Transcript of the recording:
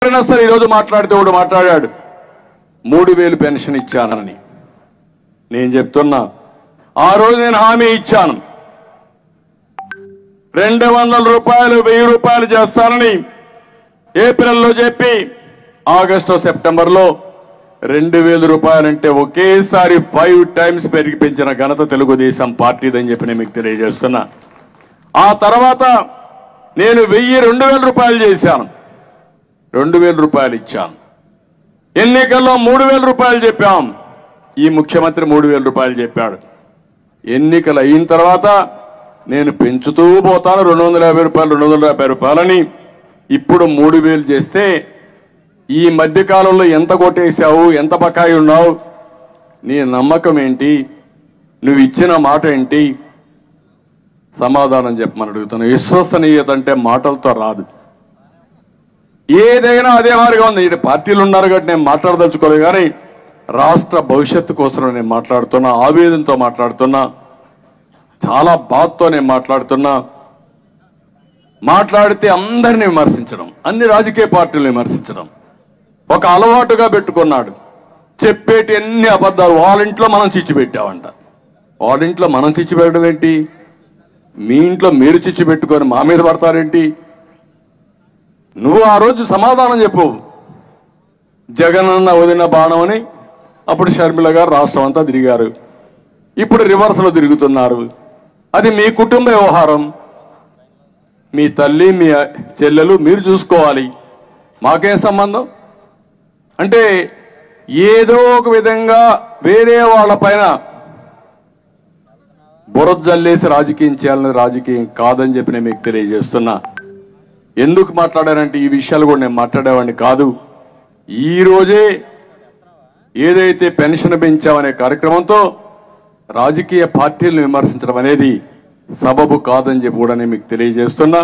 ఎవరైనా సరే ఈరోజు మాట్లాడితే ఒకడు మాట్లాడాడు 3000 పెన్షన్ ఇచ్చానని. నేను చెప్తున్నా, ఆ రోజు నేను హామీ ఇచ్చాను 200 రూపాయలు 1000 రూపాయలు చేస్తానని ఏప్రిల్లో చెప్పి ఆగస్టు సెప్టెంబర్లో 2000 రూపాయలంటే ఒకేసారి 5 టైమ్స్ పెంచిన ఘనత తెలుగుదేశం పార్టీదని చెప్పి నేను మీకు తెలియజేస్తున్నా. ఆ తర్వాత నేను 2000 రూపాయలు చేశాను, 2000 రూపాయలు ఇచ్చాను. ఎన్నికల్లో 3000 రూపాయలు చెప్పాం, ఈ ముఖ్యమంత్రి 3000 రూపాయలు చెప్పాడు. ఎన్నికలు అయిన తర్వాత నేను పెంచుతూ పోతాను 250 రూపాయలు 250 రూపాయలని. ఇప్పుడు 3000 చేస్తే ఈ మధ్యకాలంలో ఎంత కొట్టేశావు, ఎంత బకాయి ఉన్నావు, నీ నమ్మకం ఏంటి, నువ్వు ఇచ్చిన మాట ఏంటి, సమాధానం చెప్పమని అడుగుతున్నాను. విశ్వసనీయత అంటే మాటలతో రాదు, ఏదైనా అదే మాదిరిగా ఉంది. ఇటు పార్టీలు ఉన్నారు కాబట్టి నేను మాట్లాడదలుచుకోలేదు, కానీ రాష్ట్ర భవిష్యత్తు కోసం నేను మాట్లాడుతున్నా, ఆవేదనతో మాట్లాడుతున్నా, చాలా బాధతో నేను మాట్లాడుతున్నా. మాట్లాడితే అందరినీ విమర్శించడం, అన్ని రాజకీయ పార్టీలను విమర్శించడం ఒక అలవాటుగా పెట్టుకున్నాడు. చెప్పేటి అన్ని అబద్ధాలు. వాళ్ళ ఇంట్లో మనం చిచ్చు పెట్టామంట. వాళ్ళ ఇంట్లో మనం చిచ్చు పెట్టడం ఏంటి? మీ ఇంట్లో మీరు చిచ్చు పెట్టుకొని మా మీద పడతారేంటి? నువ్వు ఆ రోజు సమాధానం చెప్పు. జగనన్న వదిన బాణం అని అప్పుడు షర్మిల గారు రాష్ట్రం అంతా తిరిగారు. ఇప్పుడు రివర్స్ లో తిరుగుతున్నారు. అది మీ కుటుంబ వ్యవహారం, మీ తల్లి మీ చెల్లెలు మీరు చూసుకోవాలి, మాకేం సంబంధం? అంటే ఏదో ఒక విధంగా వేరే వాళ్ళ పైన బురద జల్లేసి రాజకీయం చేయాలని రాజకీయం కాదని చెప్పి నేను మీకు తెలియజేస్తున్నా. ఎందుకు మాట్లాడానంటే ఈ విషయాలు కూడా నేను మాట్లాడేవాడిని కాదు. ఈ రోజే ఏదైతే పెన్షన్ పెంచామనే కార్యక్రమంతో రాజకీయ పార్టీలను విమర్శించడం అనేది సబబు కాదని చెప్పి కూడా నేను మీకు తెలియజేస్తున్నా.